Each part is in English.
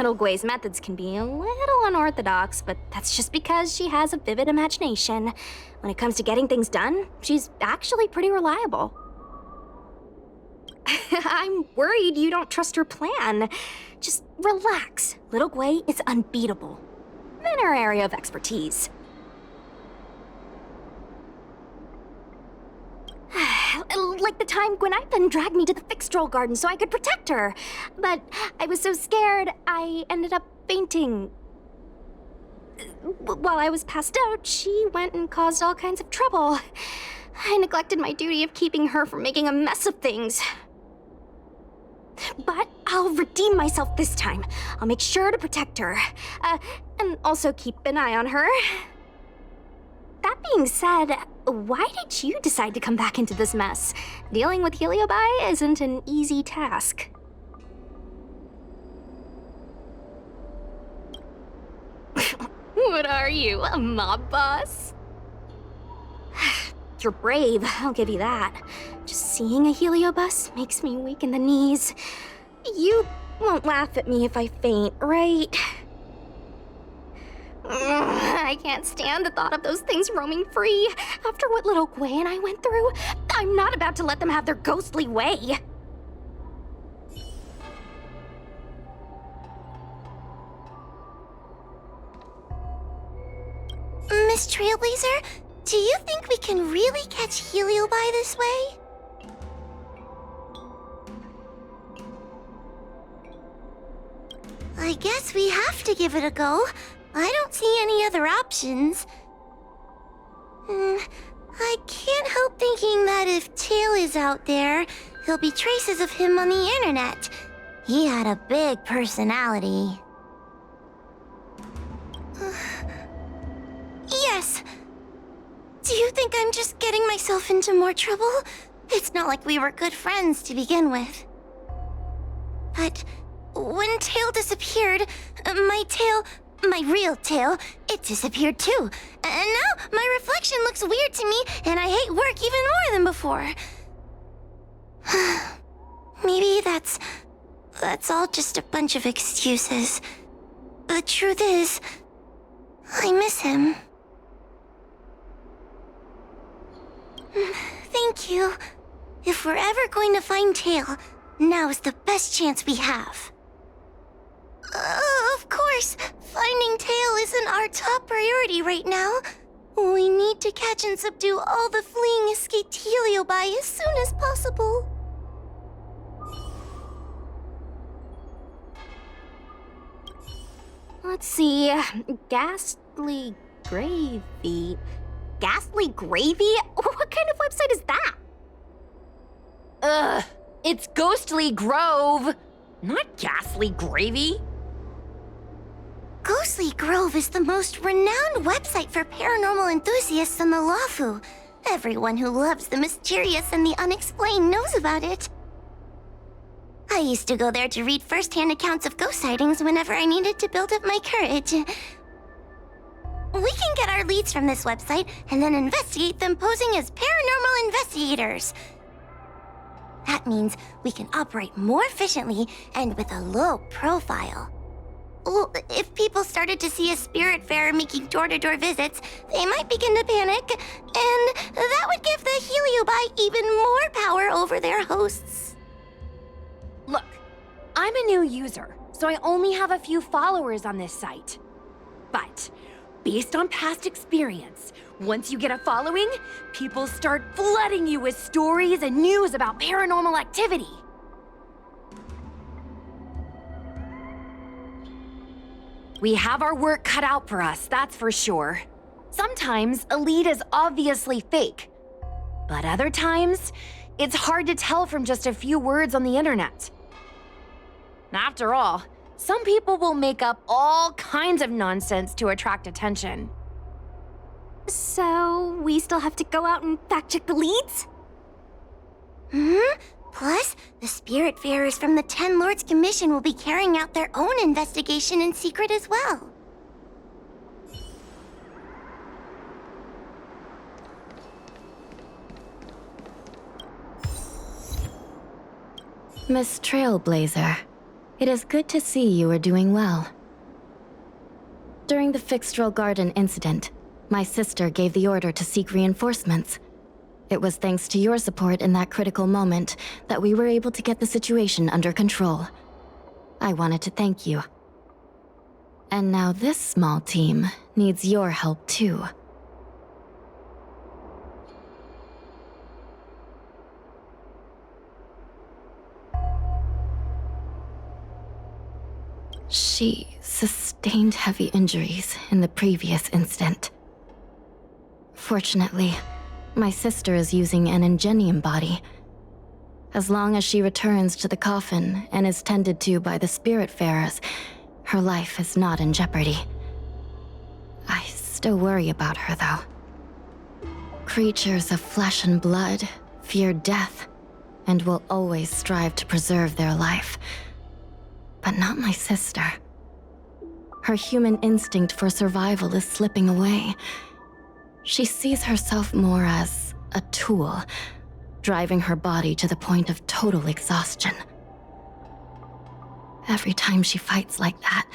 Little Gui's methods can be a little unorthodox, but that's just because she has a vivid imagination. When it comes to getting things done, she's actually pretty reliable. I'm worried you don't trust her plan. Just relax. Little Gui is unbeatable in her area of expertise. Like the time Gwen dragged me to the fixed troll garden so I could protect her. But I was so scared, I ended up fainting. While I was passed out, she went and caused all kinds of trouble. I neglected my duty of keeping her from making a mess of things. But I'll redeem myself this time. I'll make sure to protect her. And also keep an eye on her. That being said, why did you decide to come back into this mess? Dealing with Heliobi isn't an easy task. What are you, a mob boss? You're brave, I'll give you that. Just seeing a heliobus makes me weak in the knees. You won't laugh at me if I faint, right? I can't stand the thought of those things roaming free. After what little Gui and I went through, I'm not about to let them have their ghostly way. Miss Trailblazer, do you think we can really catch Heliobi this way? I guess we have to give it a go. I don't see any other options. I can't help thinking that if Tail is out there, there'll be traces of him on the internet. He had a big personality. Yes. Do you think I'm just getting myself into more trouble? It's not like we were good friends to begin with. But when Tail disappeared, my real tail, it disappeared too. And now my reflection looks weird to me, and I hate work even more than before. Maybe that's all just a bunch of excuses. The truth is, I miss him. Thank you. If we're ever going to find Tail, now is the best chance we have. Of course, finding Tail isn't our top priority right now. We need to catch and subdue all the fleeing escaped Heliobi as soon as possible. Let's see, ghastly gravy. Ghastly gravy? What kind of website is that? It's Ghostly Grove, not Ghastly Gravy. Ghostly Grove is the most renowned website for paranormal enthusiasts on the Lawfu. Everyone who loves the mysterious and the unexplained knows about it. I used to go there to read first-hand accounts of ghost sightings whenever I needed to build up my courage. We can get our leads from this website and then investigate them posing as paranormal investigators. That means we can operate more efficiently and with a low profile. Well, if people started to see a spiritfarer making door-to-door visits, they might begin to panic, and that would give the Heliobi even more power over their hosts. Look, I'm a new user, so I only have a few followers on this site. But based on past experience, once you get a following, people start flooding you with stories and news about paranormal activity. We have our work cut out for us, that's for sure. Sometimes a lead is obviously fake, but other times, it's hard to tell from just a few words on the internet. After all, some people will make up all kinds of nonsense to attract attention. So, we still have to go out and fact-check the leads? Plus, the Spiritfarers from the Ten Lords Commission will be carrying out their own investigation in secret as well. Miss Trailblazer, It is good to see you are doing well. During the Fixtral Garden incident, my sister gave the order to seek reinforcements. It was thanks to your support in that critical moment that we were able to get the situation under control. I wanted to thank you. And now this small team needs your help too. She sustained heavy injuries in the previous incident. Fortunately, my sister is using an ingenium body. As long as she returns to the coffin and is tended to by the Spiritfarers, her life is not in jeopardy. I still worry about her, though. Creatures of flesh and blood fear death and will always strive to preserve their life. But not my sister. Her human instinct for survival is slipping away. She sees herself more as a tool, driving her body to the point of total exhaustion. Every time she fights like that,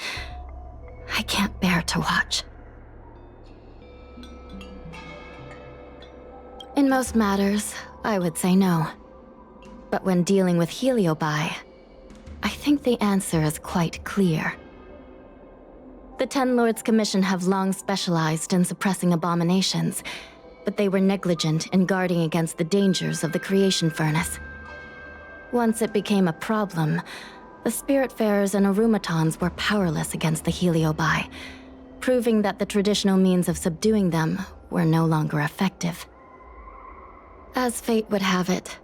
I can't bear to watch. In most matters, I would say no. But when dealing with Heliobi, I think the answer is quite clear. The Ten Lords Commission have long specialized in suppressing abominations, but they were negligent in guarding against the dangers of the creation furnace. Once it became a problem, the Spiritfarers and Arumatons were powerless against the Heliobi, proving that the traditional means of subduing them were no longer effective. As fate would have it,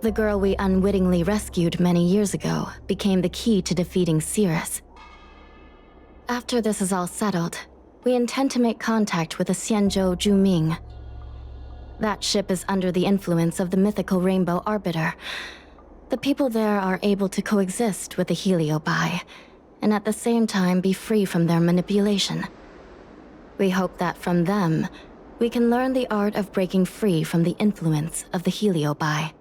the girl we unwittingly rescued many years ago became the key to defeating Cirrus. After this is all settled, we intend to make contact with the Xianzhou Juming. That ship is under the influence of the mythical Rainbow Arbiter. The people there are able to coexist with the Heliobi, and at the same time be free from their manipulation. We hope that from them, we can learn the art of breaking free from the influence of the Heliobi.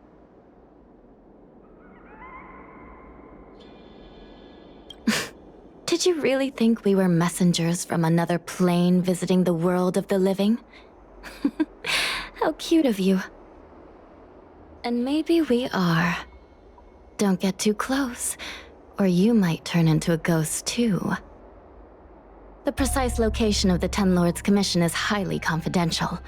Did you really think we were messengers from another plane visiting the world of the living? How cute of you. And maybe we are. Don't get too close, or you might turn into a ghost too. The precise location of the Ten Lords Commission is highly confidential.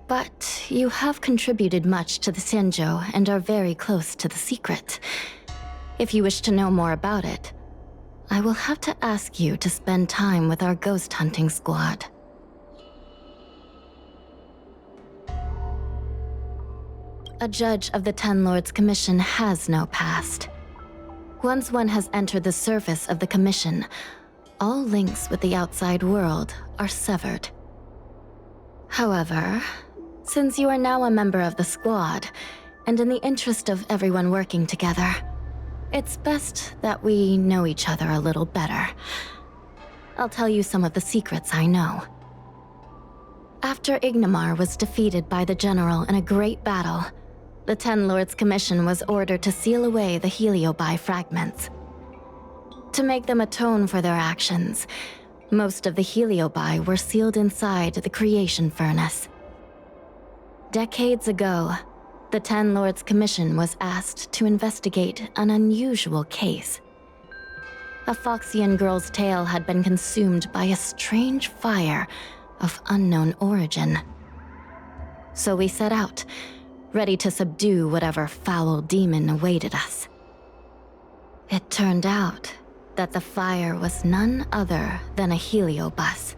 But you have contributed much to the Xianzhou and are very close to the secret. If you wish to know more about it, I will have to ask you to spend time with our ghost hunting squad. A judge of the Ten Lords Commission has no past. Once one has entered the service of the Commission, all links with the outside world are severed. However, since you are now a member of the squad, and in the interest of everyone working together, it's best that we know each other a little better. I'll tell you some of the secrets I know. After Ignamar was defeated by the General in a great battle, the Ten Lords Commission was ordered to seal away the Heliobi fragments. To make them atone for their actions, most of the Heliobi were sealed inside the creation furnace. Decades ago, the Ten Lords Commission was asked to investigate an unusual case. A Foxian girl's tail had been consumed by a strange fire of unknown origin. So we set out, ready to subdue whatever foul demon awaited us. It turned out that the fire was none other than a heliobus.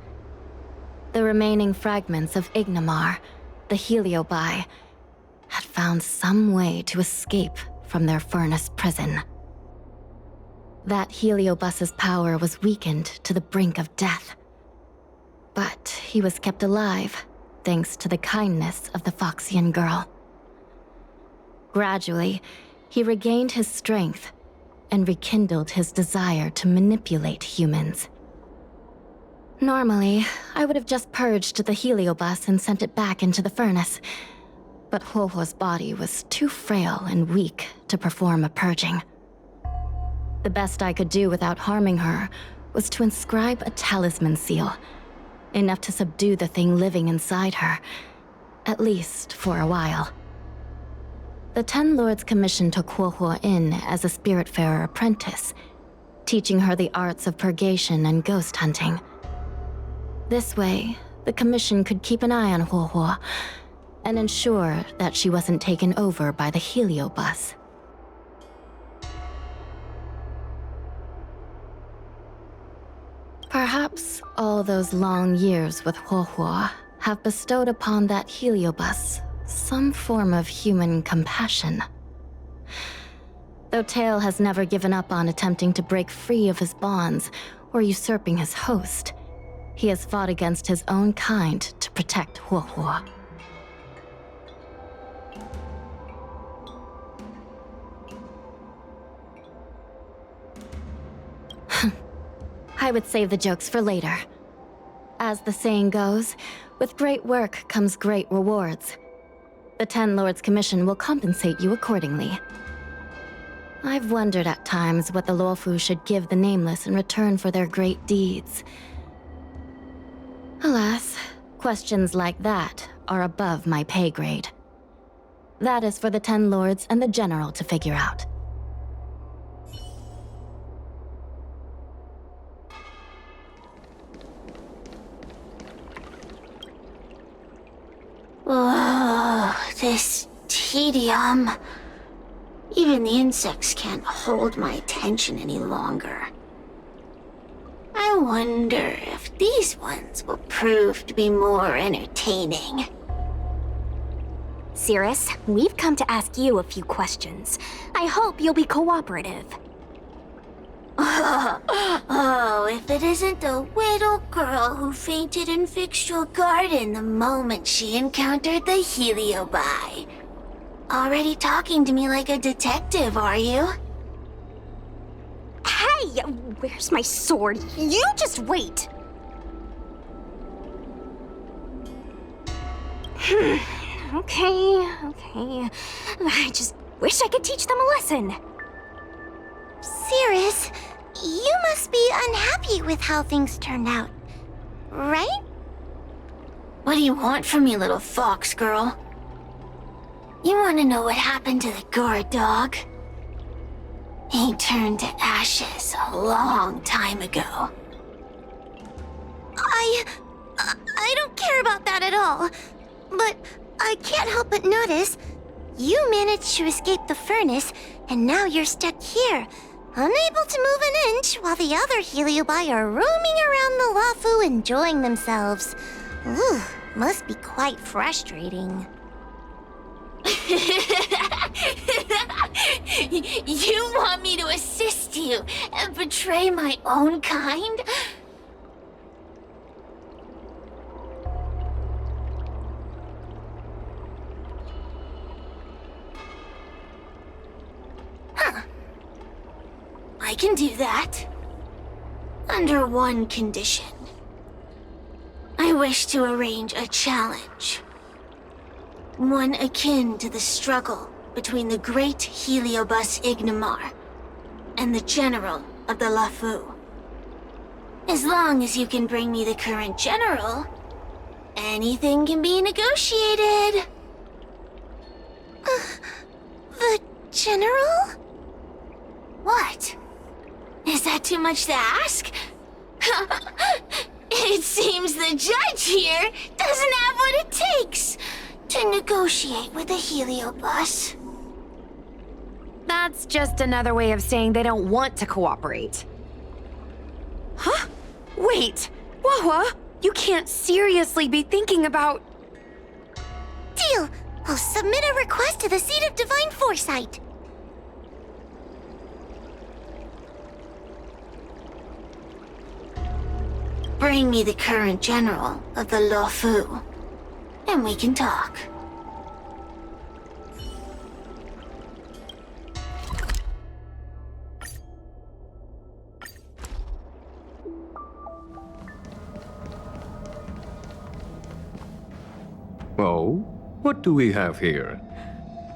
The remaining fragments of Ignamar, the Heliobi, had found some way to escape from their furnace prison. That heliobus's power was weakened to the brink of death. But he was kept alive, thanks to the kindness of the Foxian girl. Gradually, he regained his strength and rekindled his desire to manipulate humans. Normally, I would have just purged the heliobus and sent it back into the furnace, but Huohuo's body was too frail and weak to perform a purging. The best I could do without harming her was to inscribe a talisman seal, enough to subdue the thing living inside her, at least for a while. The Ten Lords commissioned Huohuo in as a spiritfarer apprentice, teaching her the arts of purgation and ghost hunting. This way, the commission could keep an eye on Huohuo and ensure that she wasn't taken over by the heliobus. Perhaps all those long years with Huohuo have bestowed upon that heliobus some form of human compassion. Though Tail has never given up on attempting to break free of his bonds or usurping his host, he has fought against his own kind to protect Huohuo. I would save the jokes for later. As the saying goes, with great work comes great rewards. The Ten Lords Commission will compensate you accordingly. I've wondered at times what the Luofu should give the Nameless in return for their great deeds. Alas, questions like that are above my pay grade. That is for the Ten Lords and the General to figure out. Oh, this tedium. Even the insects can't hold my attention any longer. I wonder if these ones will prove to be more entertaining. Cirrus, we've come to ask you a few questions. I hope you'll be cooperative. Oh, if it isn't the little girl who fainted in Fixtual Garden the moment she encountered the Heliobi. Already talking to me like a detective, are you? Hey, where's my sword? You just wait. Okay. I just wish I could teach them a lesson. Cirrus, you must be unhappy with how things turned out, right? What do you want from me, little fox girl? You want to know what happened to the guard dog? He turned to ashes a long time ago. I don't care about that at all. But I can't help but notice you managed to escape the furnace, and now you're stuck here, unable to move an inch while the other Heliobi are roaming around the Luofu enjoying themselves. Ooh, must be quite frustrating. You want me to assist you and betray my own kind? Huh. I can do that. Under one condition. I wish to arrange a challenge. One akin to the struggle between the great Heliobus Ignimar and the general of the Luofu. As long as you can bring me the current general, anything can be negotiated. The general? What? Is that too much to ask? It seems the judge here doesn't have what it takes to negotiate with the Heliobus. That's just another way of saying they don't want to cooperate. Huh? Wait, Wawa, you can't seriously be thinking about... Deal! I'll submit a request to the Seat of Divine Foresight. Bring me the current general of the Luofu, and we can talk. Oh, what do we have here?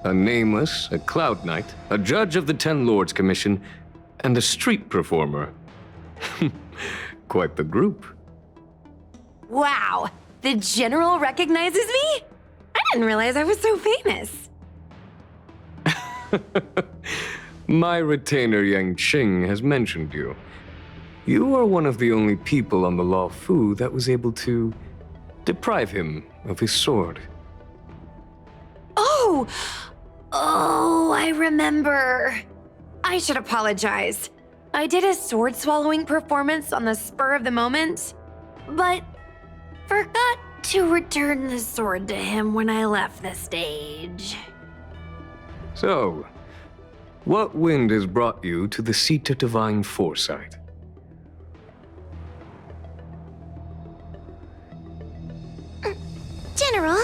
A Nameless, a Cloud Knight, a judge of the Ten Lords Commission, and a street performer. Quite the group. Wow, the General recognizes me? I didn't realize I was so famous. My retainer Yang Qing has mentioned you. You are one of the only people on the Law Fu that was able to deprive him of his sword. Oh, I remember. I should apologize. I did a sword swallowing performance on the spur of the moment, but forgot to return the sword to him when I left the stage. So, what wind has brought you to the seat of divine foresight? General,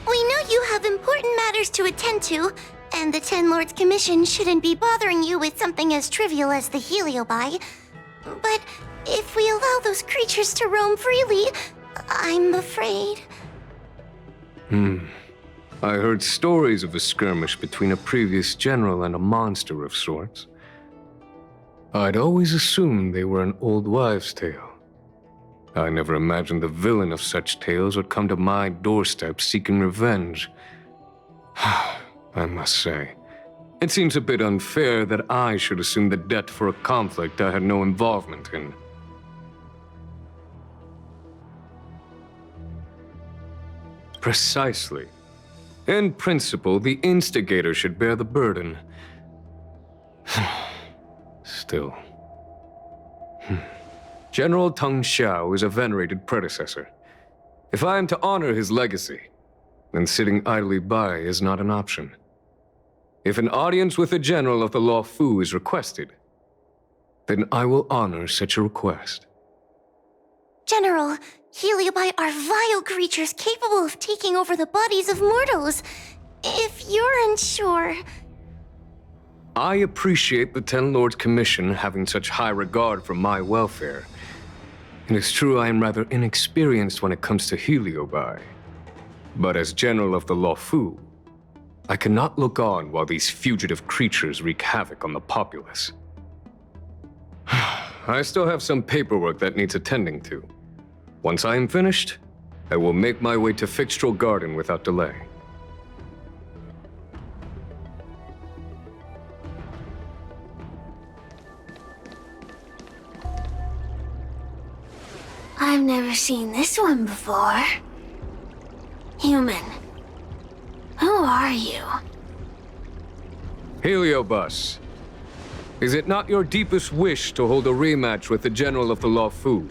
we know you have important matters to attend to, and the Ten Lords Commission shouldn't be bothering you with something as trivial as the heliobi. But if we allow those creatures to roam freely, I'm afraid... I heard stories of a skirmish between a previous general and a monster of sorts. I'd always assumed they were an old wives' tale. I never imagined the villain of such tales would come to my doorstep seeking revenge. I must say, it seems a bit unfair that I should assume the debt for a conflict I had no involvement in. Precisely. In principle, the instigator should bear the burden. Still. General Teng Xiao is a venerated predecessor. If I am to honor his legacy, then sitting idly by is not an option. If an audience with the general of the Law Fu is requested, then I will honor such a request. General, heliobi are vile creatures capable of taking over the bodies of mortals. If you're unsure... I appreciate the Ten Lords Commission having such high regard for my welfare. It is true I am rather inexperienced when it comes to heliobi. But as General of the Law Fu, I cannot look on while these fugitive creatures wreak havoc on the populace. I still have some paperwork that needs attending to. Once I am finished, I will make my way to Fixtral Garden without delay. I've never seen this one before. Human. Who are you? Heliobus, is it not your deepest wish to hold a rematch with the General of the Law Fu?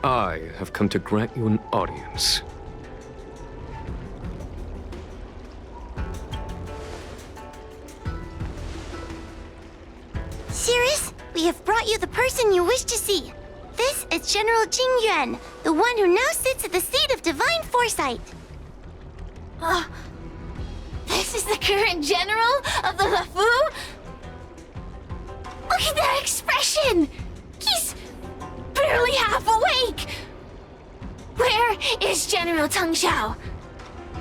I have come to grant you an audience. Sirius, we have brought you the person you wish to see. This is General Jing Yuan, the one who now sits at the seat of divine foresight. This is the current general of the LeFou? Look at that expression! He's barely half awake! Where is General Teng Xiao?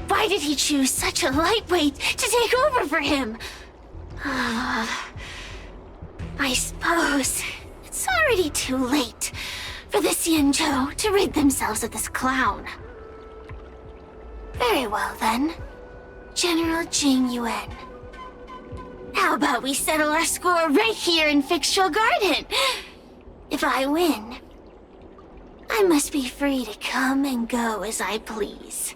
Why did he choose such a lightweight to take over for him? I suppose it's already too late for the Xianzhou to rid themselves of this clown. Very well then, General Jing Yuan. How about we settle our score right here in Fixtral Garden? If I win, I must be free to come and go as I please.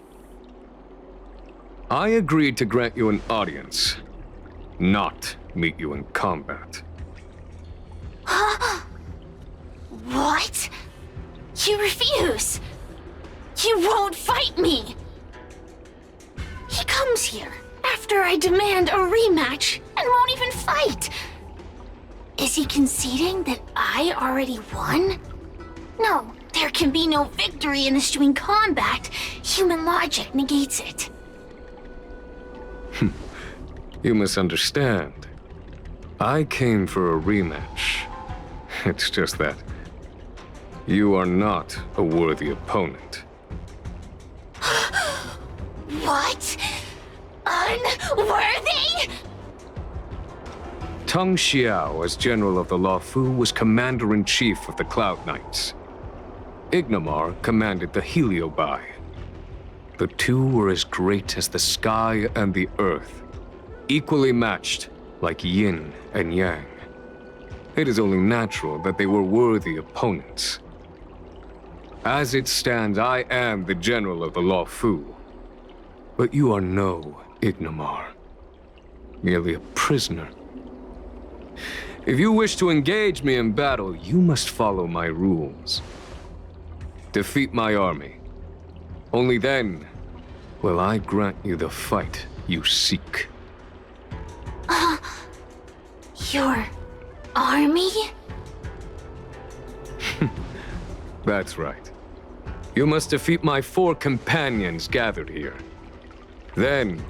I agreed to grant you an audience, not meet you in combat. What? You refuse? You won't fight me? He comes here after I demand a rematch and won't even fight. Is he conceding that I already won? No, there can be no victory in eschewing combat. Human logic negates it. You misunderstand. I came for a rematch. It's just that you are not a worthy opponent. What? Unworthy? Tang Xiao, as General of the Luofu, was Commander-in-Chief of the Cloud Knights. Ignamar commanded the Heliobai. The two were as great as the sky and the earth, equally matched like yin and yang. It is only natural that they were worthy opponents. As it stands, I am the General of the Luofu. But you are no Ignamar, merely a prisoner. If you wish to engage me in battle, you must follow my rules. Defeat my army. Only then will I grant you the fight you seek. Your army? That's right. You must defeat my 4 companions gathered here. Then,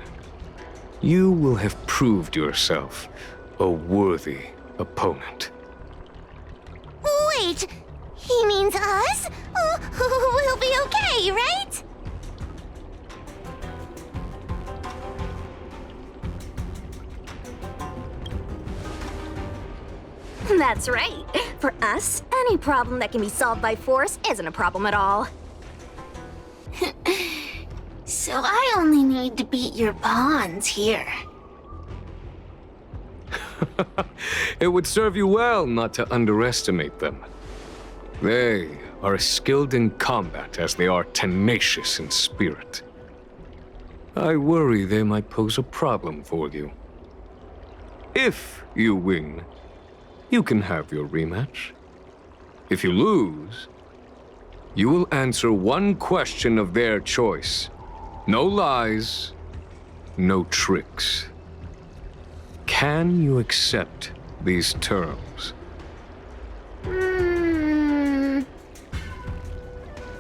you will have proved yourself a worthy opponent. Wait, he means us? We'll be okay, right? That's right. For us, any problem that can be solved by force isn't a problem at all. So I only need to beat your pawns here. It would serve you well not to underestimate them. They are as skilled in combat as they are tenacious in spirit. I worry they might pose a problem for you. If you win, you can have your rematch. If you lose, you will answer one question of their choice. No lies, no tricks. Can you accept these terms?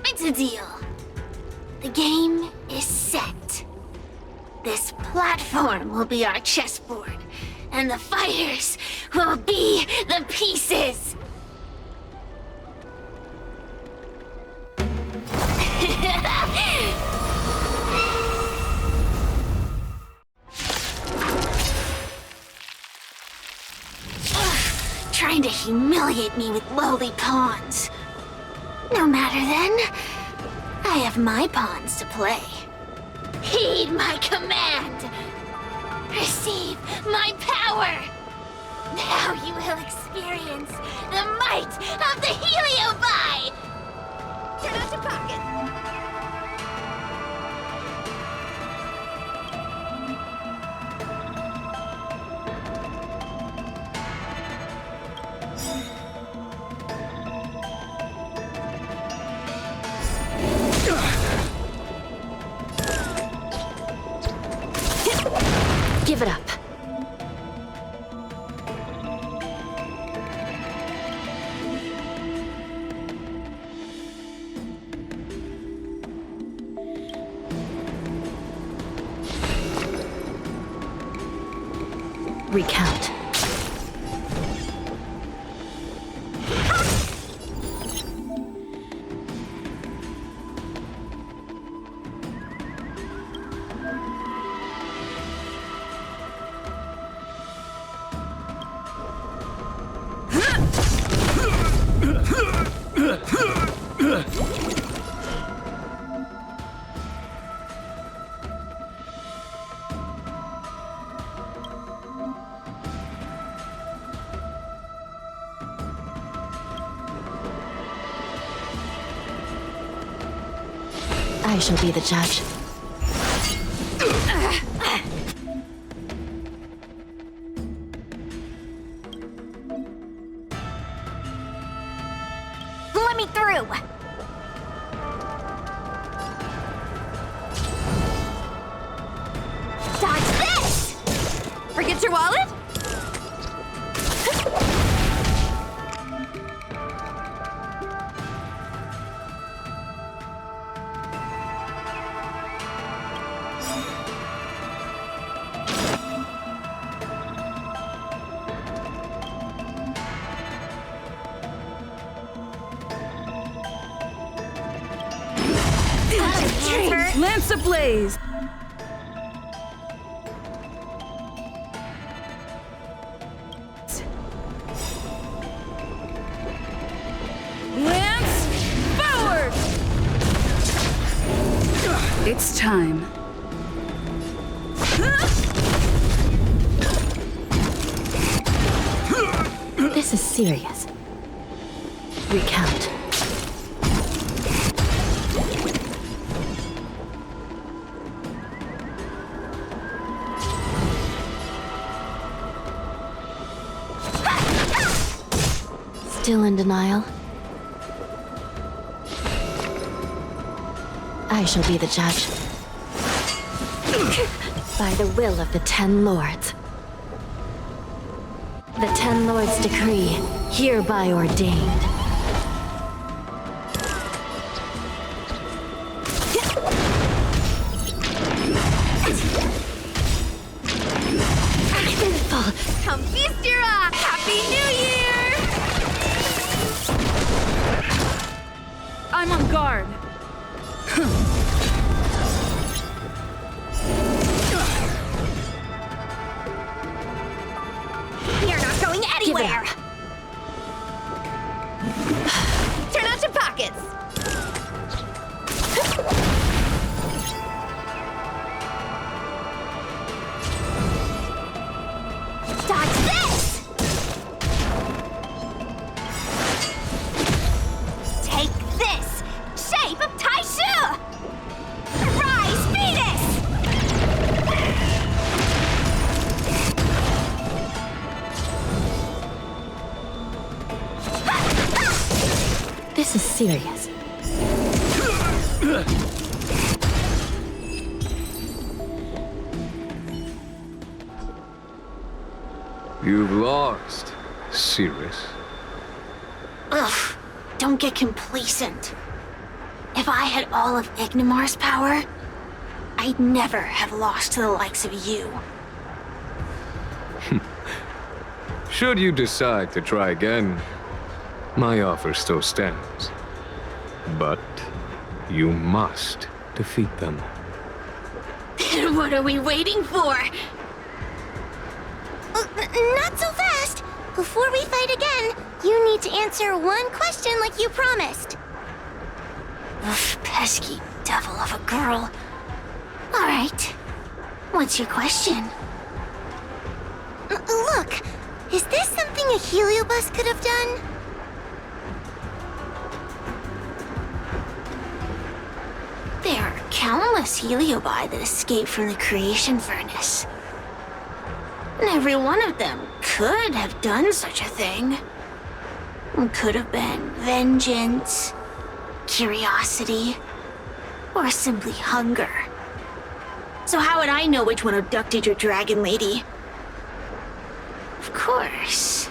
It's a deal. The game is set. This platform will be our chessboard, and the fighters will be the pieces. Trying to humiliate me with lowly pawns. No matter then, I have my pawns to play. Heed my command! Receive my power! Now you will experience the might of the Heliobai! Turn out your pocket! Give it up. Recount. I shall be the judge. Let me through! Dodge this! Forget your wallet? Lance ablaze! time. This is serious. Recount. Still in denial? I shall be the judge. By the will of the 10 lords. The 10 lords' decree, hereby ordained. Come feast your eye! Happy New Year! I'm on guard. You're not going anywhere! Turn out your pockets! Dodge this! Take this! Shape of Taishu! Rise, Venus! This is serious. You've lost, Cirrus. Ugh, don't get complacent. If I had all of Ignimar's power, I'd never have lost to the likes of you. Should you decide to try again, my offer still stands. But you must defeat them. What are we waiting for? Not so fast! Before we fight again, you need to answer one question like you promised. Ugh, pesky devil of a girl. Alright. What's your question? Look, is this something a heliobus could have done? There are countless heliobi that escape from the creation furnace. And every one of them could have done such a thing. It could have been vengeance, curiosity, or simply hunger. So how would I know which one abducted your dragon lady? Of course,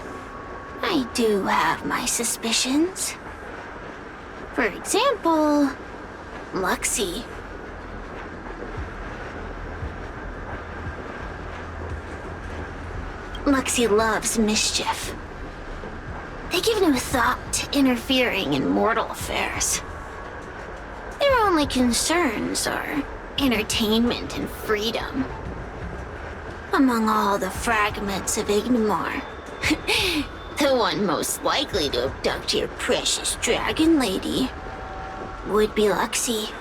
I do have my suspicions. For example, Luxie. Luxie loves mischief. They give no thought to interfering in mortal affairs. Their only concerns are entertainment and freedom. Among all the fragments of Ignimar, the one most likely to abduct your precious dragon lady would be Luxie.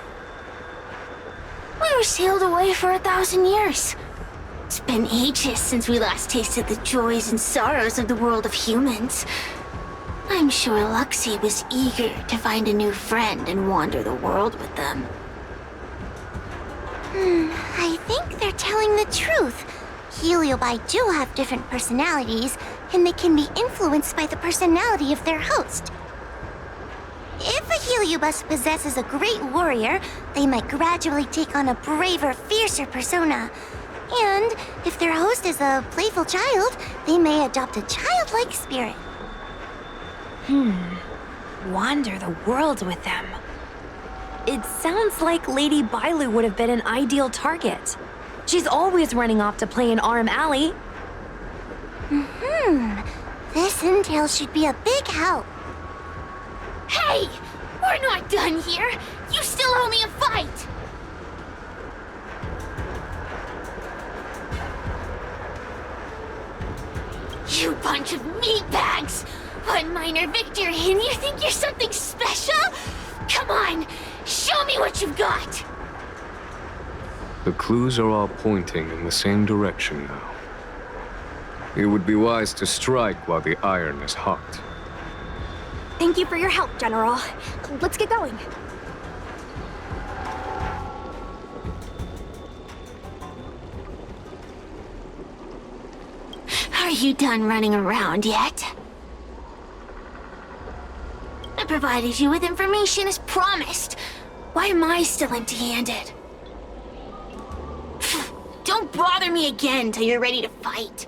We were sailed away for 1,000 years. It's been ages since we last tasted the joys and sorrows of the world of humans. I'm sure Luxie was eager to find a new friend and wander the world with them. I think they're telling the truth. Heliobi do have different personalities, and they can be influenced by the personality of their host. If a heliobus possesses a great warrior, they might gradually take on a braver, fiercer persona. And if their host is a playful child, they may adopt a childlike spirit. Wander the world with them. It sounds like Lady Bailu would have been an ideal target. She's always running off to play in Arm Alley. This intel should be a big help. Hey! We're not done here! You still owe me a fight! You bunch of meatbags! One minor victory and you think you're something special? Come on, show me what you've got! The clues are all pointing in the same direction now. It would be wise to strike while the iron is hot. Thank you for your help, General. Let's get going. Are you done running around yet? I provided you with information as promised. Why am I still empty-handed? Don't bother me again till you're ready to fight.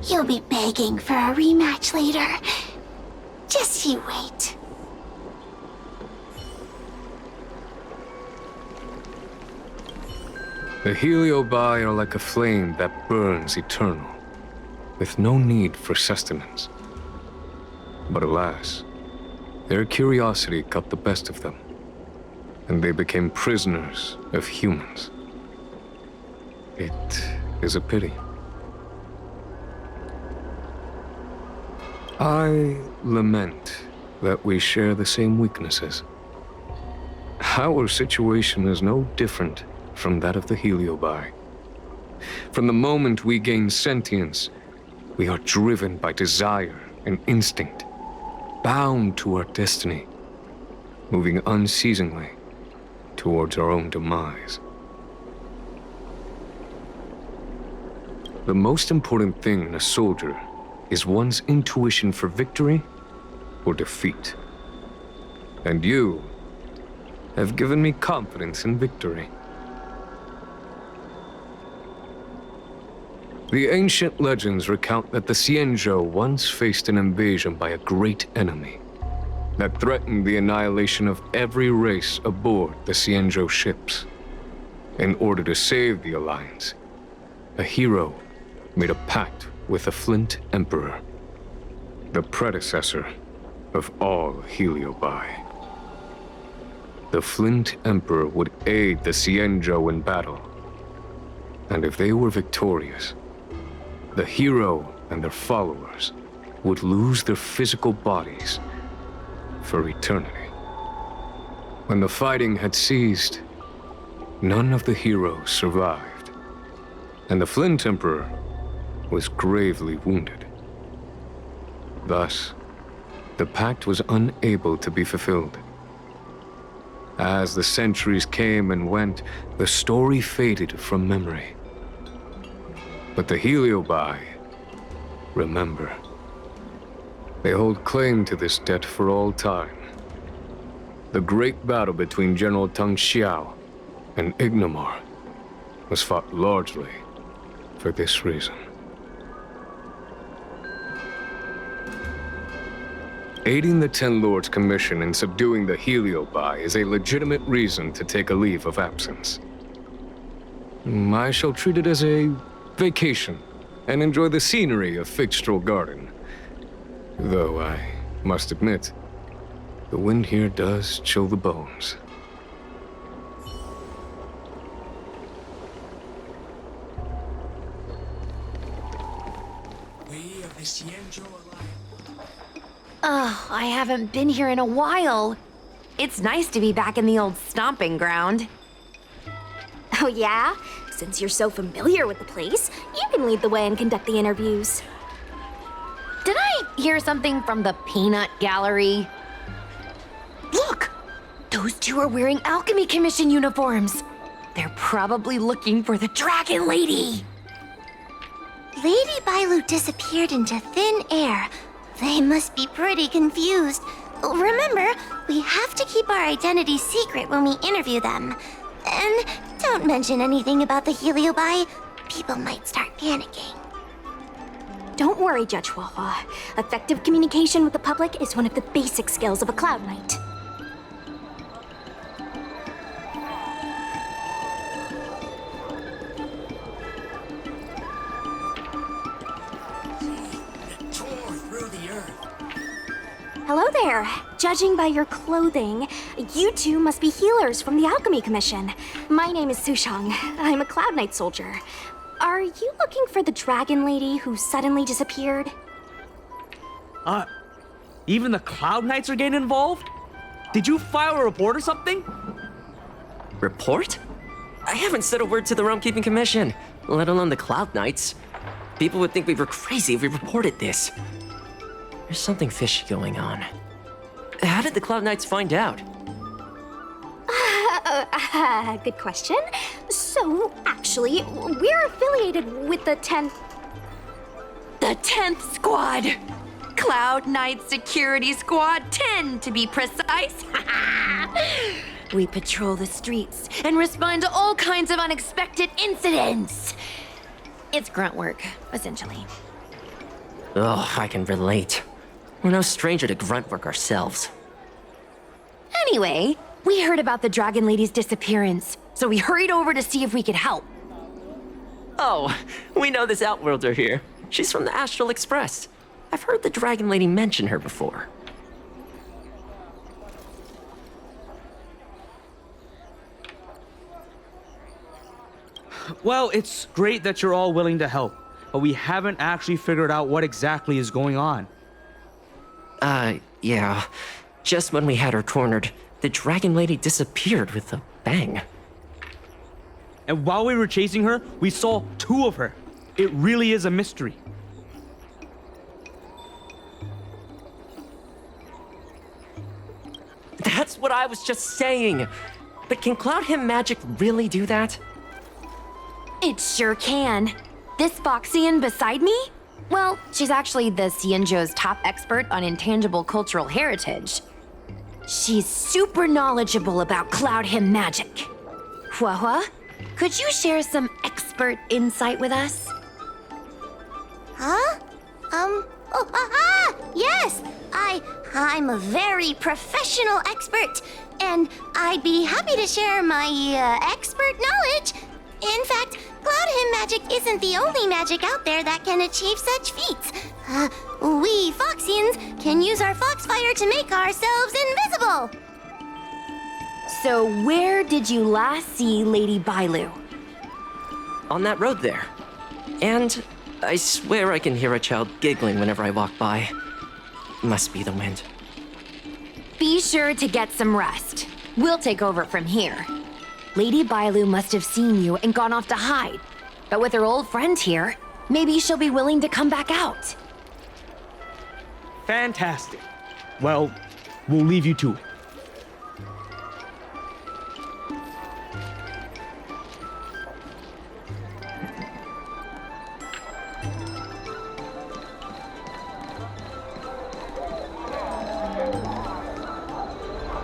You'll be begging for a rematch later. Just you wait. The Heliobi are like a flame that burns eternal, with no need for sustenance. But alas, their curiosity got the best of them, and they became prisoners of humans. It is a pity. I lament that we share the same weaknesses. Our situation is no different from that of the Heliobi. From the moment we gain sentience, we are driven by desire and instinct, bound to our destiny, moving unceasingly towards our own demise. The most important thing in a soldier is one's intuition for victory or defeat. And you have given me confidence in victory. The ancient legends recount that the Xianzhou once faced an invasion by a great enemy that threatened the annihilation of every race aboard the Xianzhou ships. In order to save the Alliance, a hero made a pact with the Flint Emperor, the predecessor of all Heliobi. The Flint Emperor would aid the Xianzhou in battle, and if they were victorious, the hero and their followers would lose their physical bodies for eternity. When the fighting had ceased, none of the heroes survived, and the Flint Emperor was gravely wounded. Thus, the pact was unable to be fulfilled. As the centuries came and went, the story faded from memory. But the Heliobi remember. They hold claim to this debt for all time. The great battle between General Tang Xiao and Ignomar was fought largely for this reason. Aiding the Ten Lords' commission in subduing the Heliobi is a legitimate reason to take a leave of absence. I shall treat it as a vacation and enjoy the scenery of Figstrel Garden. Though I must admit, the wind here does chill the bones. We of the Xianzhou Alliance. Oh, I haven't been here in a while. It's nice to be back in the old stomping ground. Oh yeah? Since you're so familiar with the place, you can lead the way and conduct the interviews. Did I hear something from the Peanut Gallery? Look! Those two are wearing Alchemy Commission uniforms. They're probably looking for the Dragon Lady. Lady Bailu disappeared into thin air. They must be pretty confused. Remember, we have to keep our identities secret when we interview them. And don't mention anything about the Heliobi. People might start panicking. Don't worry, Judge Huahua. Effective communication with the public is one of the basic skills of a Cloud Knight. It tore through the earth. Hello there. Judging by your clothing, you two must be healers from the Alchemy Commission. My name is Sushang. I'm a Cloud Knight soldier. Are you looking for the Dragon Lady who suddenly disappeared? Even the Cloud Knights are getting involved? Did you file a report or something? Report? I haven't said a word to the Realm Keeping Commission, let alone the Cloud Knights. People would think we were crazy if we reported this. There's something fishy going on. How did the Cloud Knights find out? Good question. So, actually, we're affiliated with the 10th... The 10th Squad! Cloud Knight Security Squad 10, to be precise. We patrol the streets and respond to all kinds of unexpected incidents. It's grunt work, essentially. Oh, I can relate. We're no stranger to grunt work ourselves. Anyway, we heard about the Dragon Lady's disappearance, so we hurried over to see if we could help. Oh, we know this Outworlder here. She's from the Astral Express. I've heard the Dragon Lady mention her before. Well, it's great that you're all willing to help, but we haven't actually figured out what exactly is going on. Yeah. Just when we had her cornered, the Dragon Lady disappeared with a bang. And while we were chasing her, we saw 2 of her. It really is a mystery. That's what I was just saying. But can Cloud Hymn magic really do that? It sure can. This Foxian beside me? Well, she's actually the Xianzhou's top expert on intangible cultural heritage. She's super knowledgeable about Cloud Hymn magic. Huahua, could you share some expert insight with us? Huh? Yes! I'm a very professional expert, and I'd be happy to share my, expert knowledge. In fact, Cloud Hymn magic isn't the only magic out there that can achieve such feats. We Foxians can use our Foxfire to make ourselves invisible. So where did you last see Lady Bailu? On that road there. And I swear I can hear a child giggling whenever I walk by. Must be the wind. Be sure to get some rest. We'll take over from here. Lady Bailu must have seen you and gone off to hide. But with her old friend here, maybe she'll be willing to come back out. Fantastic. Well, we'll leave you to it.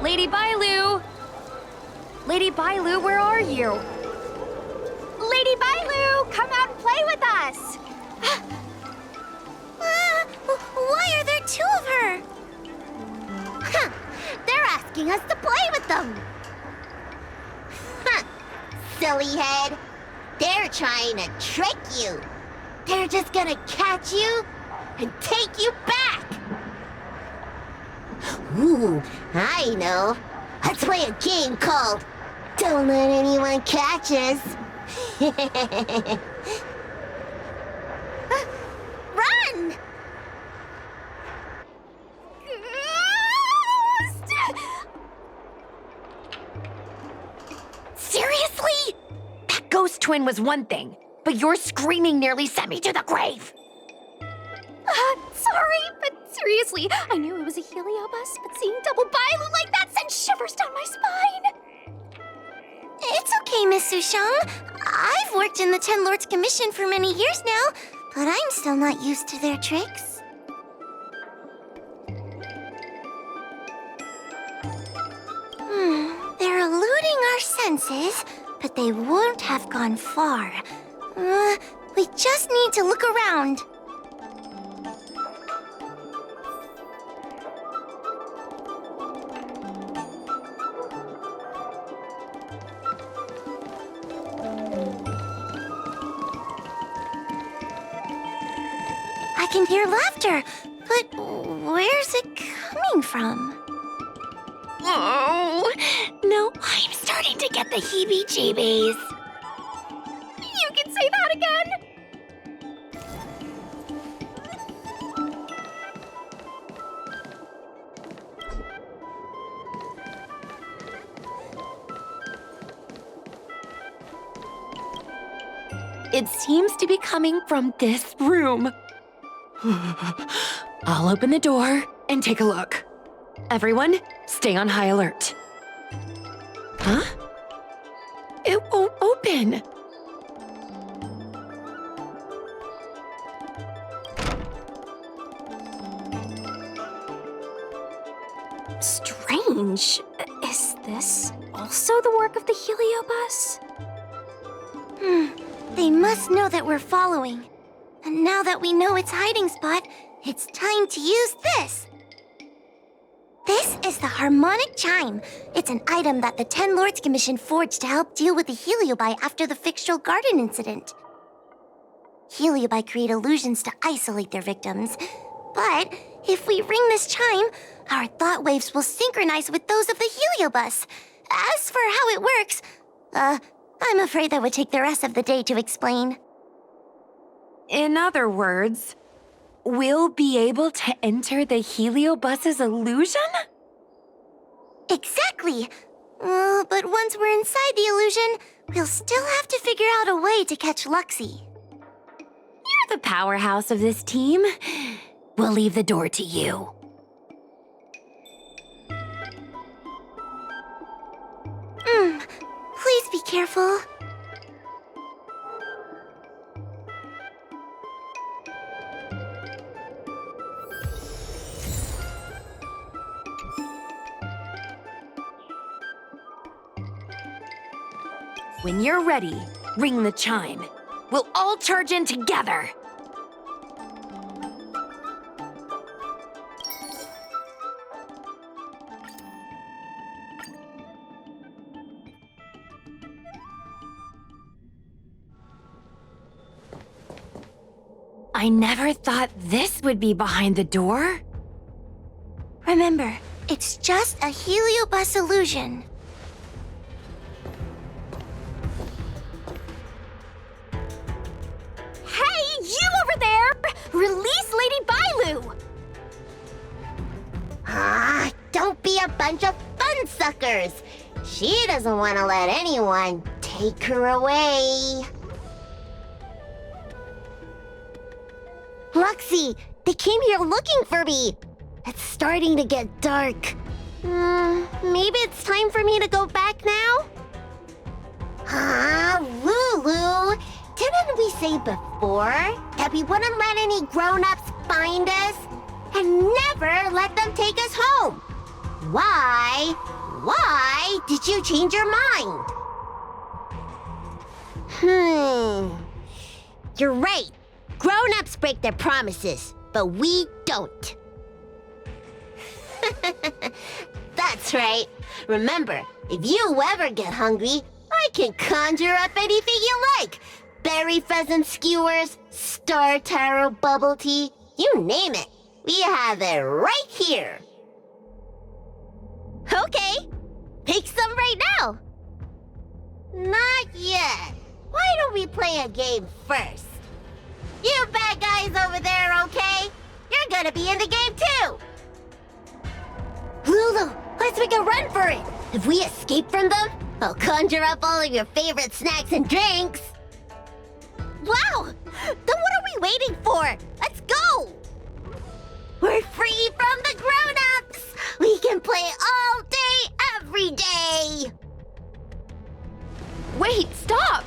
Lady Bailu! Lady Bailu, where are you? Lady Bailu, come out and play with us! Why are there 2 of her? Huh, they're asking us to play with them. Huh, silly head. They're trying to trick you. They're just gonna catch you and take you back. Ooh, I know. Let's play a game called Don't Let Anyone Catch Us. Run! Seriously? That ghost twin was one thing, but your screaming nearly sent me to the grave. Sorry, but seriously, I knew it was a heliobus, but seeing double Bailu like that sent shivers down my spine. It's okay, Miss Sushang. I've worked in the Ten Lords Commission for many years now, but I'm still not used to their tricks. They're eluding our senses, but they won't have gone far. We just need to look around. I can hear laughter, but where's it coming from? Oh, no, I'm starting to get the heebie-jeebies. You can say that again! It seems to be coming from this room. I'll open the door and take a look. Everyone, stay on high alert. Huh? It won't open. Strange. Is this also the work of the heliobus? They must know that we're following. And now that we know its hiding spot, it's time to use this. This is the harmonic chime. It's an item that the Ten Lords Commission forged to help deal with the heliobi after the Fictional Garden incident. Heliobi create illusions to isolate their victims. But if we ring this chime, our thought waves will synchronize with those of the heliobus. As for how it works, I'm afraid that would take the rest of the day to explain. In other words, we'll be able to enter the heliobus's illusion? Exactly! But once we're inside the illusion, we'll still have to figure out a way to catch Luxie. You're the powerhouse of this team. We'll leave the door to you. Please be careful. When you're ready, ring the chime. We'll all charge in together. I never thought this would be behind the door. Remember, it's just a heliobus illusion. Hey, you over there! Release Lady Bailu! Don't be a bunch of fun suckers. She doesn't want to let anyone take her away. Luxie, they came here looking for me. It's starting to get dark. Maybe it's time for me to go back now? Lulu, didn't we say before that we wouldn't let any grown-ups find us and never let them take us home? Why did you change your mind? You're right. Grown-ups break their promises, but we don't. That's right. Remember, if you ever get hungry, I can conjure up anything you like. Berry pheasant skewers, star taro bubble tea, you name it. We have it right here. Okay, take some right now. Not yet. Why don't we play a game first? You bad guys over there, okay? You're gonna be in the game too! Lulu, let's make a run for it! If we escape from them, I'll conjure up all of your favorite snacks and drinks! Wow! Then what are we waiting for? Let's go! We're free from the grown-ups! We can play all day, every day! Wait, stop!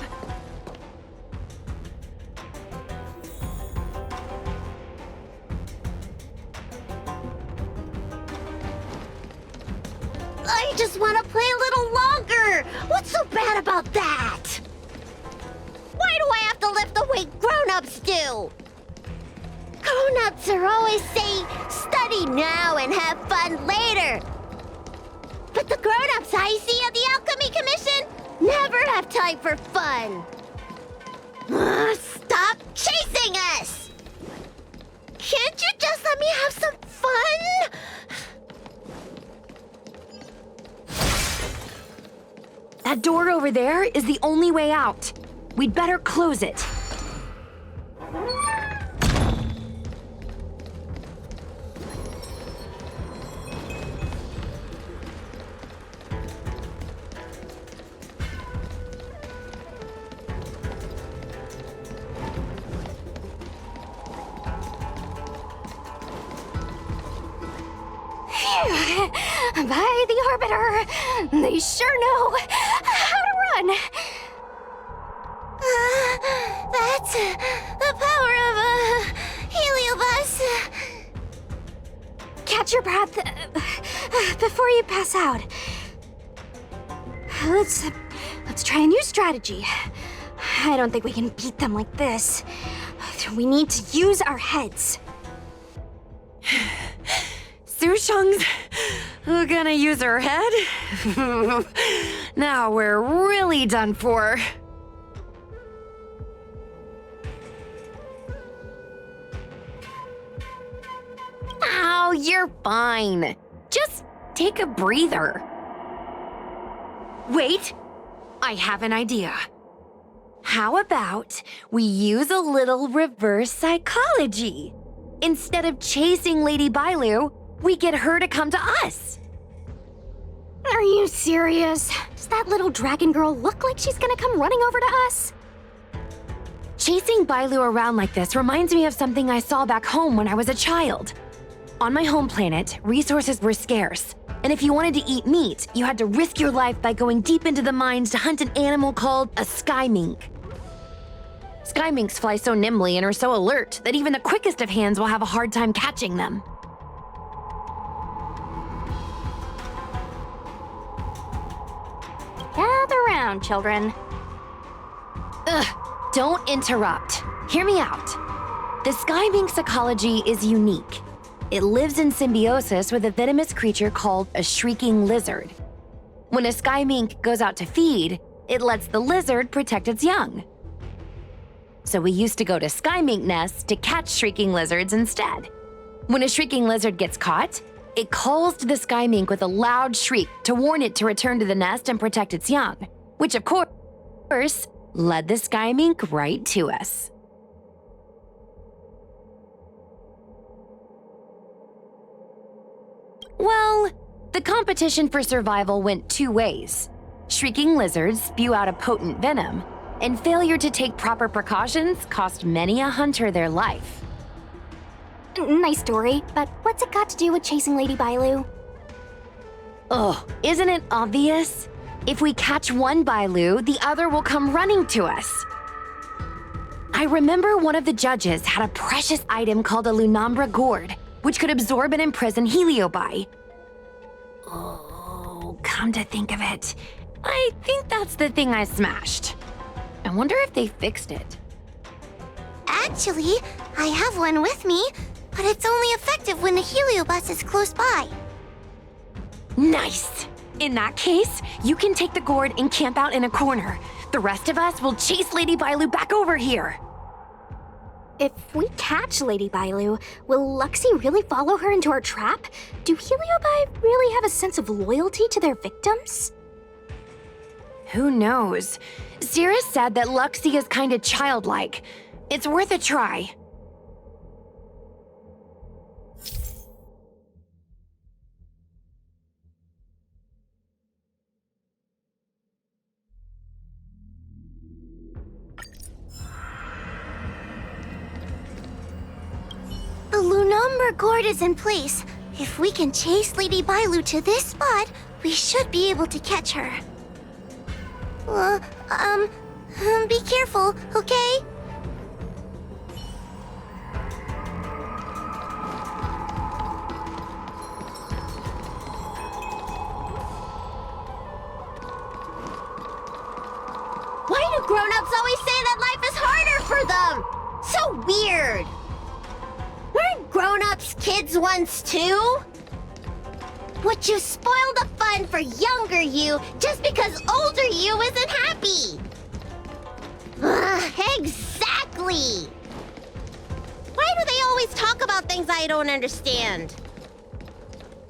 I just want to play a little longer! What's so bad about that? Why do I have to lift the weight grown-ups do? Grown-ups are always saying, study now and have fun later. But the grown-ups I see at the Alchemy Commission never have time for fun. Stop chasing us! Can't you just let me have some fun? That door over there is the only way out. We'd better close it. By the Arbiter, they sure know how to run. That's the power of Heliobus. Catch your breath before you pass out. Let's try a new strategy. I don't think we can beat them like this. We need to use our heads. Susheng's gonna use her head? Now we're really done for. Ow, you're fine. Just take a breather. Wait, I have an idea. How about we use a little reverse psychology? Instead of chasing Lady Bailu, we get her to come to us. Are you serious? Does that little dragon girl look like she's gonna come running over to us? Chasing Bailu around like this reminds me of something I saw back home when I was a child. On my home planet, resources were scarce, and if you wanted to eat meat, you had to risk your life by going deep into the mines to hunt an animal called a sky mink. Sky minks fly so nimbly and are so alert that even the quickest of hands will have a hard time catching them. Gather round, children. Ugh, don't interrupt. Hear me out. The sky mink's ecology is unique. It lives in symbiosis with a venomous creature called a shrieking lizard. When a sky mink goes out to feed, it lets the lizard protect its young. So we used to go to sky mink nests to catch shrieking lizards instead. When a shrieking lizard gets caught, it calls to the sky mink with a loud shriek to warn it to return to the nest and protect its young, which of course led the sky mink right to us. Well, the competition for survival went two ways. Shrieking lizards spew out a potent venom, and failure to take proper precautions cost many a hunter their life. Nice story, but what's it got to do with chasing Lady Bailu? Ugh, isn't it obvious? If we catch one Bailu, the other will come running to us. I remember one of the judges had a precious item called a Lunambra gourd, which could absorb and imprison Heliobi. Oh, come to think of it, I think that's the thing I smashed. I wonder if they fixed it. Actually, I have one with me, but it's only effective when the Heliobus is close by. Nice! In that case, you can take the gourd and camp out in a corner. The rest of us will chase Lady Bailu back over here. If we catch Lady Bailu, will Luxie really follow her into our trap? Do Heliobi really have a sense of loyalty to their victims? Who knows? Sierra said that Luxie is kinda childlike. It's worth a try. The Lunambra gourd is in place. If we can chase Lady Bailu to this spot, we should be able to catch her. Be careful, okay? Why do grown-ups always say that life is harder for them? So weird. Weren't grown-ups kids once too? Would you spoil the fun for younger you just because older you isn't happy? Exactly! Why do they always talk about things I don't understand?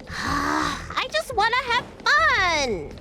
I just want to have fun!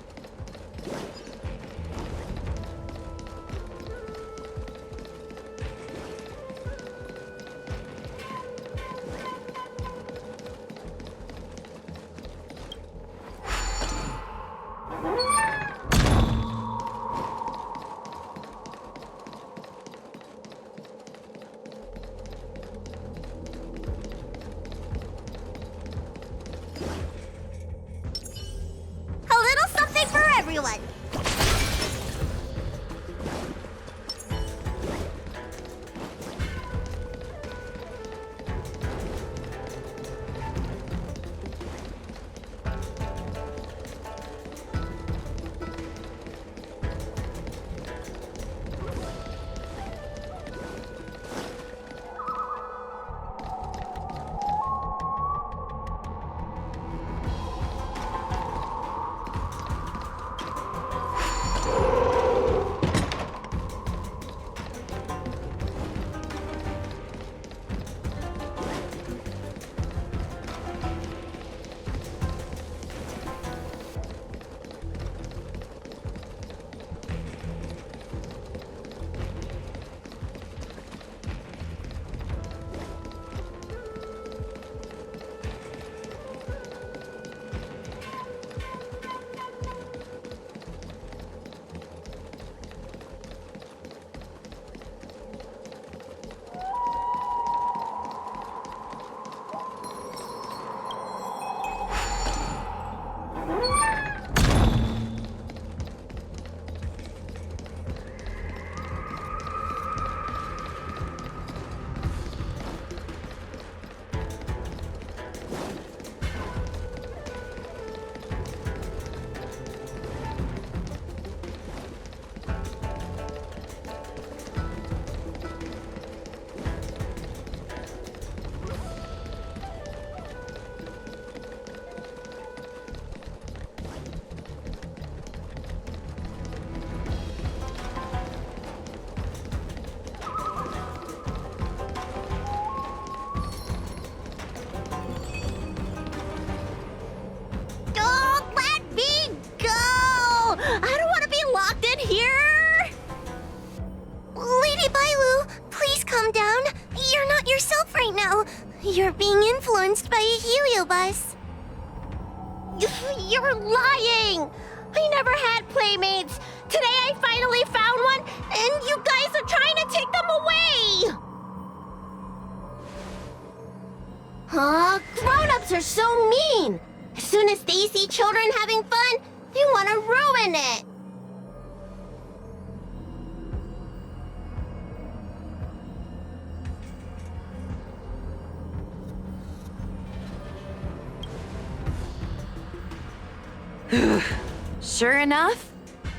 Hey, Bailu, please calm down. You're not yourself right now. You're being influenced by a heliobus. You're lying! I never had playmates. Today I finally found one, and you guys are trying to take them away! Grown-ups are so mean! As soon as they see children having fun, they want to ruin it! Sure enough,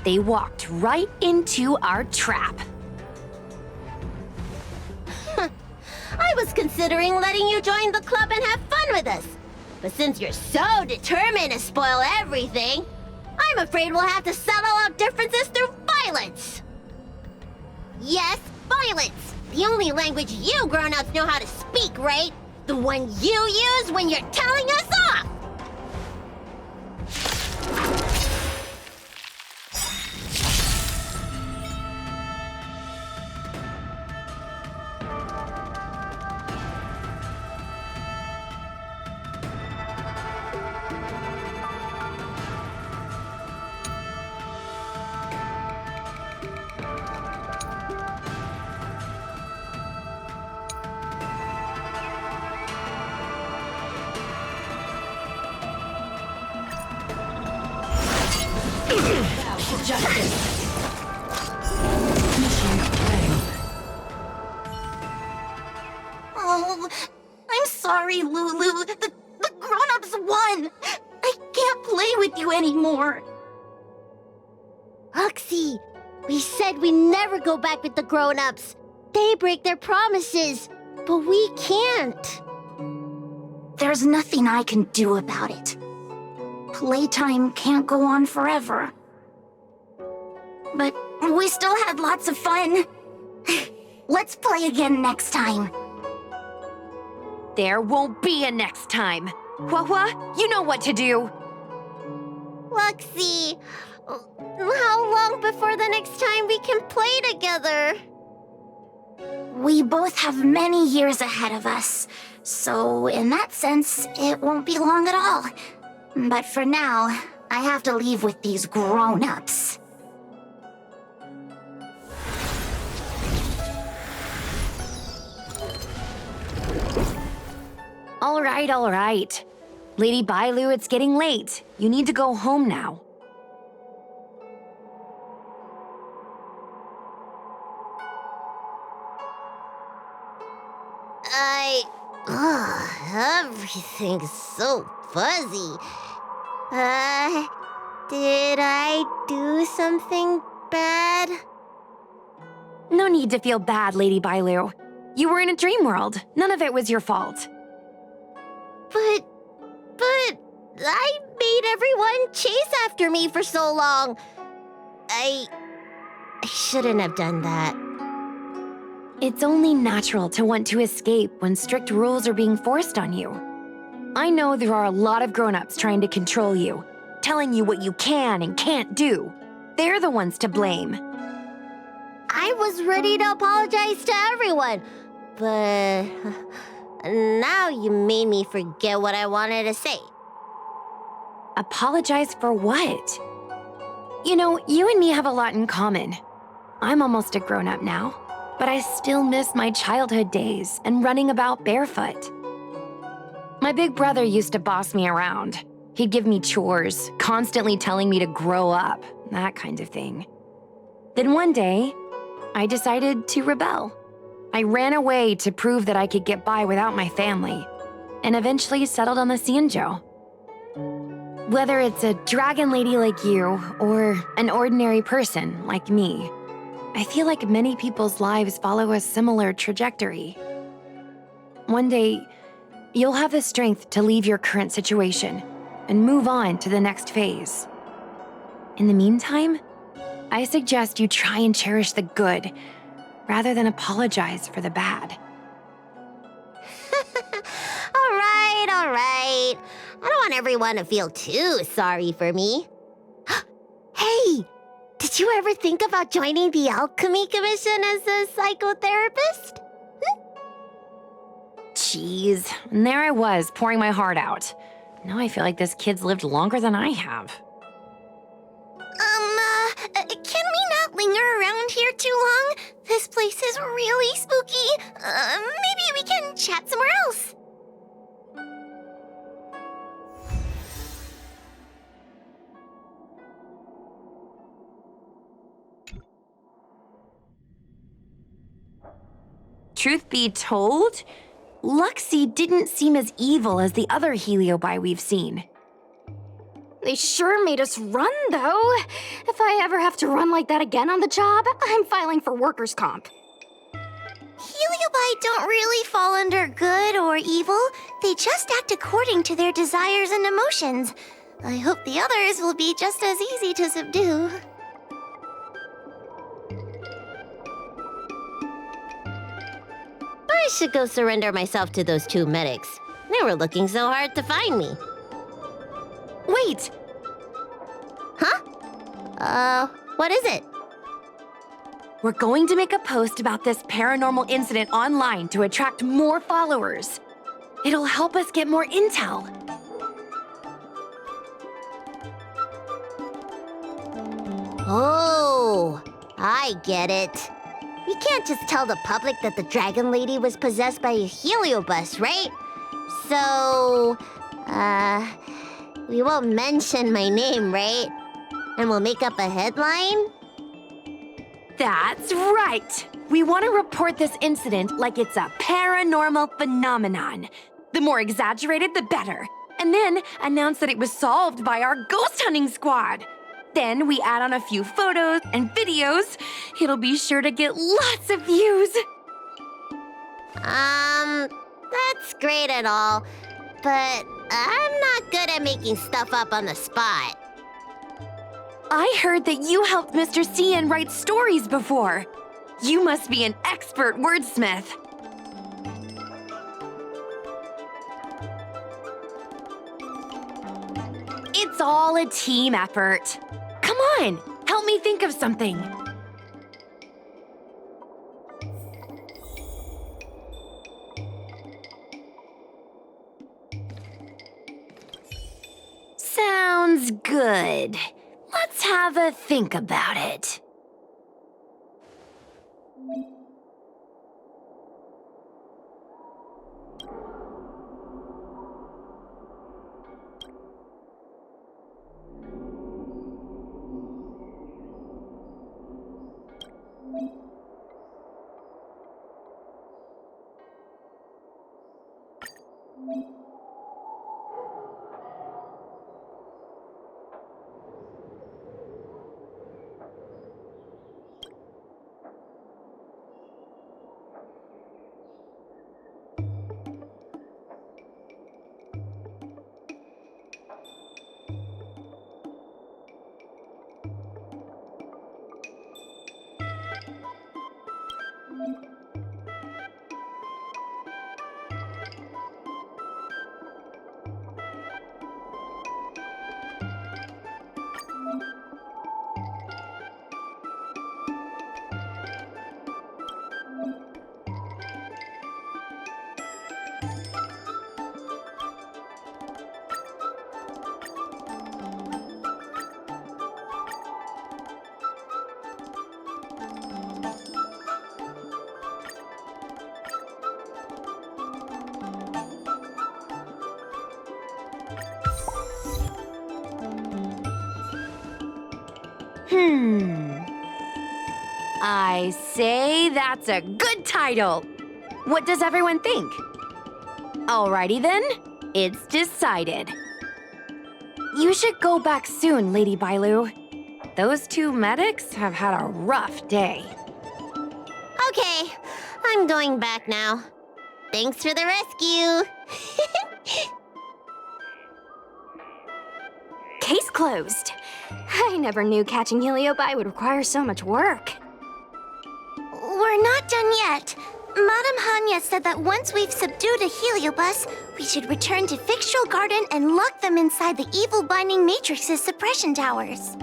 they walked right into our trap. I was considering letting you join the club and have fun with us. But since you're so determined to spoil everything, I'm afraid we'll have to settle our differences through violence. Yes, violence. The only language you grown-ups know how to speak, right? The one you use when you're telling us off. Oh, I'm sorry, Lulu. The grown-ups won. I can't play with you anymore. Huxie, we said we never go back with the grown-ups. They break their promises, but we can't. There's nothing I can do about it. Playtime can't go on forever. But we still had lots of fun. Let's play again next time. There won't be a next time. Hua, you know what to do. Luxie, how long before the next time we can play together? We both have many years ahead of us, so in that sense, it won't be long at all. But for now, I have to leave with these grown-ups. All right. Lady Bailu, it's getting late. You need to go home now. Everything's so fuzzy. Did I do something bad? No need to feel bad, Lady Bailu. You were in a dream world. None of it was your fault. But I made everyone chase after me for so long. I shouldn't have done that. It's only natural to want to escape when strict rules are being forced on you. I know there are a lot of grown-ups trying to control you, telling you what you can and can't do. They're the ones to blame. I was ready to apologize to everyone, but now you made me forget what I wanted to say. Apologize for what? You know, you and me have a lot in common. I'm almost a grown-up now, but I still miss my childhood days and running about barefoot. My big brother used to boss me around. He'd give me chores, constantly telling me to grow up, that kind of thing. Then one day, I decided to rebel. I ran away to prove that I could get by without my family, and eventually settled on the Xianzhou. Whether it's a dragon lady like you, or an ordinary person like me, I feel like many people's lives follow a similar trajectory. One day, you'll have the strength to leave your current situation and move on to the next phase. In the meantime, I suggest you try and cherish the good rather than apologize for the bad. All right. I don't want everyone to feel too sorry for me. Hey, did Did you ever think about joining the Alchemy Commission as a psychotherapist? Jeez, and there I was, pouring my heart out. Now I feel like this kid's lived longer than I have. Can we not linger around here too long? This place is really spooky. Maybe we can chat somewhere else. Truth be told, Luxie didn't seem as evil as the other Heliobi we've seen. They sure made us run, though. If I ever have to run like that again on the job, I'm filing for workers' comp. Heliobi don't really fall under good or evil. They just act according to their desires and emotions. I hope the others will be just as easy to subdue. I should go surrender myself to those two medics. They were looking so hard to find me. Wait! Huh? What is it? We're going to make a post about this paranormal incident online to attract more followers. It'll help us get more intel. Oh, I get it. You can't just tell the public that the dragon lady was possessed by a heliobus, right? So, we won't mention my name, right? And we'll make up a headline? That's right! We want to report this incident like it's a paranormal phenomenon. The more exaggerated, the better. And then announce that it was solved by our ghost hunting squad. Then we add on a few photos and videos. It'll be sure to get lots of views. That's great and all, but I'm not good at making stuff up on the spot. I heard that you helped Mr. Cian write stories before. You must be an expert wordsmith. It's all a team effort. Come on, help me think of something. Sounds good. Let's have a think about it. I say that's a good title. What does everyone think? Alrighty then, it's decided. You should go back soon, Lady Bailu. Those two medics have had a rough day. Okay, I'm going back now. Thanks for the rescue. Case closed. I never knew catching Heliobi would require so much work. We're not done yet. Madame Hanya said that once we've subdued a heliobus, we should return to Fixtural Garden and lock them inside the evil binding matrix's suppression towers.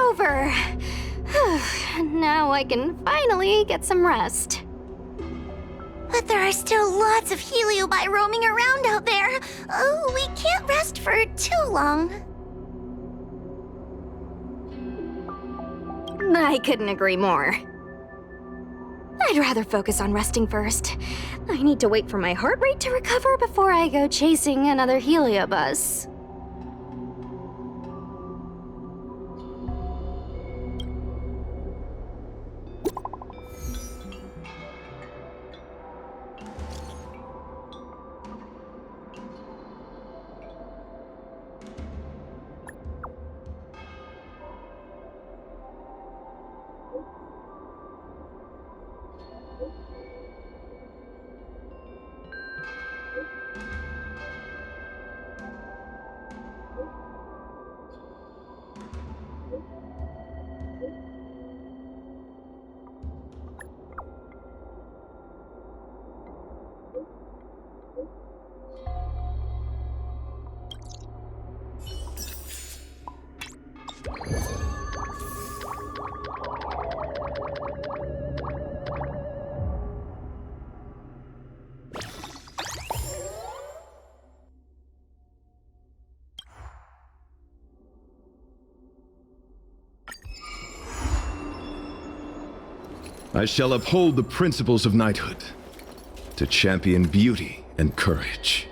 over. Now I can finally get some rest. But there are still lots of heliobi roaming around out there. Oh, we can't rest for too long. I couldn't agree more. I'd rather focus on resting first. I need to wait for my heart rate to recover before I go chasing another heliobus. I shall uphold the principles of knighthood, to champion beauty and courage.